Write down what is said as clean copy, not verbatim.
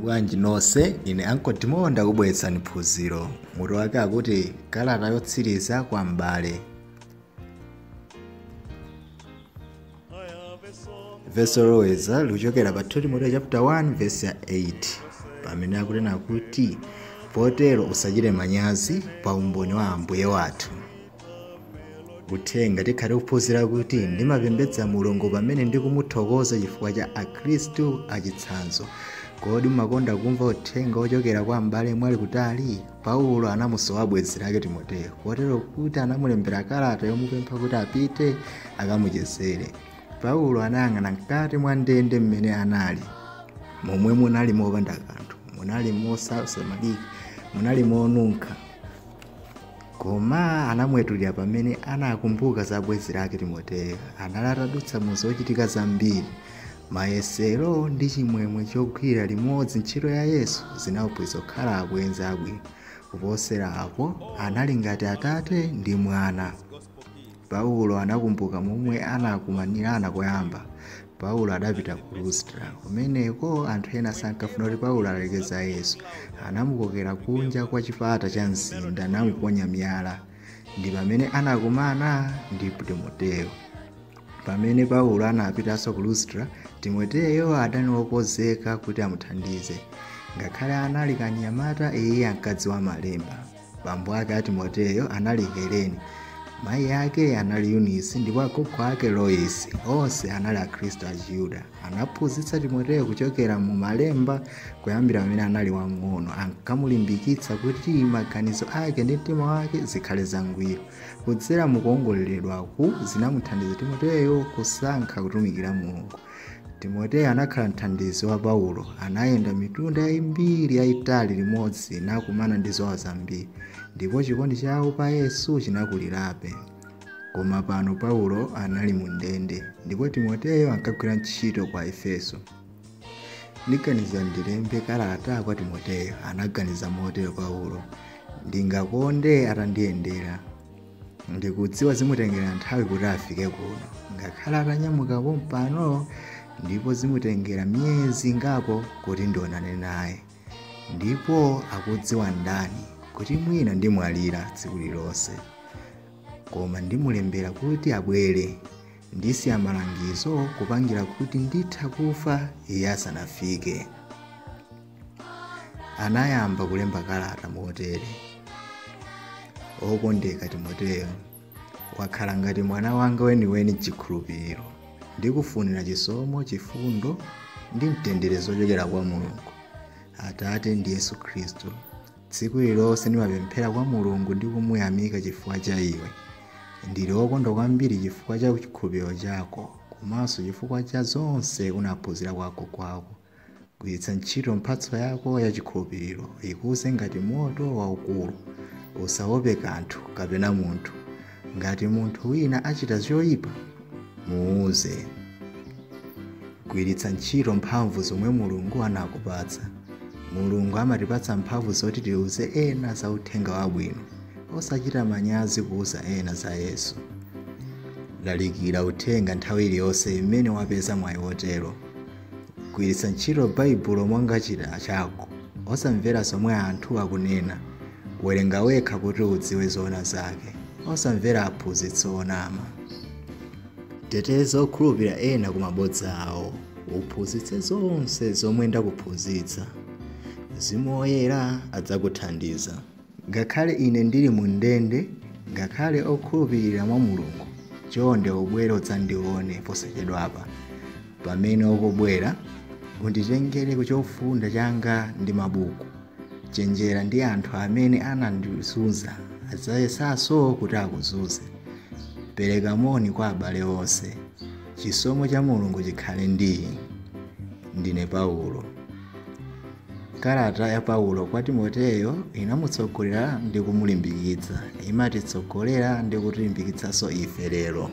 Bwanji nonse ine Timoteyo ndakubweretsani phunziro mutu wake akuti kalata yotsiriza kwa m'bale. Verso loweza luchokera pa Timoteyo chapter 1 verse ya 8 pamene akunena kuti potero usachite manyazi pa umboni wa Ambuye wathu. Uthenga tikhale kuphunzira kuti ndimapembedza Mulungu pamene ndikumuthokoza chifukwa cha akhristu achitsanzo. Kodi mumakonda kumva uthenga ochokera kwa m'bale mwali kutali? Paulo anamusowa bwenzi lake Timoteyo kotero kuti anamulembera kalata yomupempha kuti apite akamuchezere. Paulo anayang'ana mkati mwa ndende mmene anali, momwe munali mopanda kanthu, munali mosasamalika, munali monunkha. Koma anamwetulira pamene anakumbuka za bwenzi lake Timoteyo. Anali atadutsa mu zochitika zambiri, mayesero ndi chimwemwe chogwira limodzi ntchito ya Yesu zinawapangitsa kukhala abwenzi abwino. Kuposera apo anali ngati atate ndi mwana. Paulo anakumbuka momwe anakumanirana koyamba. Paulo adapita ku Lustra, kumeneko anthu ena sankafuna kuti Paulo alekeza Yesu. Anamukokera kunja kwa chipata cha mzinda namuponya miyala. Ndi pamene anakumana ndi Timoteyo. Pamene Paulo anapitanso ku Lustra, Timoteyo adani wokonzeka kuti amuthandize. Ngakhale anali kanyamata, iye ankadziwa malemba. Bambo ake a Timoteyo anali Heleni, mayi ake anali Eunice ndipo agogo ake Loisi. Onse anali akhristu a Chiyuda. Anaphunzitsa Timoteyo kuchokera mu malemba kuyambira pamene anali wang'ono. Ankamulimbikitsa kuti maganizo ake ndi mtima wake zikhale zangwiro. Kudzera mukuongoleredwaku zinamuthandiza Timoteyo kusankha kutumikira Mulungu. Timoteyo anakhala mthandizi wa Paulo. Anayenda mitunda yambiri yayitali limodzi nakumana ndi zowawa zambiri, ndipo chikondi chawo pa Yesu chinakulirabe. Koma pano Paulo anali mu ndende, ndipo Timoteyo ankagwira ntchito ku Aefeso. Ndiganiza ndilembe kalata kwa Timoteyo. Anaganiza motero Paulo: ndingakonde atandiyendera. Ndikudziwa zimutengera nthawi kuti afike kuno, ngakhale atanyamuka pompano, ndipo zimutengera miyezi ngapo kuti ndionane naye. Ndipo akudziwa ndani kuti mwina ndimwalira tsiku lilonse. Koma ndimulembera kuti abwere, ndisiya malangizo kupangira kuti nditha kufa iye asanafike. Anayamba kulemba kalata motere: okondeka Timoteyo, wakhala ngati mwana wanga weniweni chikhulupiriro. Ndikufunira chisomo, chifundo ndi mtendere zochokera kwa Mulungu Atate ndi Yesu Khristu. Tsiku lilonse ndimapemphera kwa Mulungu ndi kumuyamika chifukwa cha iwe. Ndili wokondwa kwambiri chifukwa cha chikhulupiriro chako, komanso chifukwa cha zonse unaphunzira kwako. Kugwiritsa ntchito mphatso yako ya chikhulupiriro ikuze ngati moto waukulu. Usaope kanthu kapena munthu. Ngati munthu wina achita zoyipa, muuze. Kugwiritsa ntchito mphamvu zomwe Mulungu anakupatsa. Mulungu amatipatsa mphamvu zoti tiuze ena za uthenga wabwino, osachita manyazi kuuza ena za Yesu. Lalikira uthenga nthawi iliyonse imene wapeza mwayi wotero. Kugwiritsa ntchito Baibulo monga chida chako, osamvera zomwe anthu akunena. Werenga wekha kuti udziwe zoona zake, osamvera aphunzitsi onama. Teteza okhulupirira ena ku mabodza awo. Uphunzitse zonse zomwe ndakuphunzitsa. Mzimu Woyera adzakuthandiza. Ngakhale ine ndili mu ndende, ngakhale okhulupirira mwa Mulungu, chonde ubwere udzandione posachedwapa. Pamene ukubwera, unditengere ku chofunda changa ndi mabuku. Chenjera ndi anthu amene anandizunza, adzayesanso kuti akuzunze. Pereka moni kwa abale onse. Chisomo cha Mulungu chikhale ndi ndine Paulo. Kalata ya Paulo kwa Timoteyo inamutsogolera ndi kumulimbikitsa. Imatitsogolera ndi kutilimbikitsanso ife lero.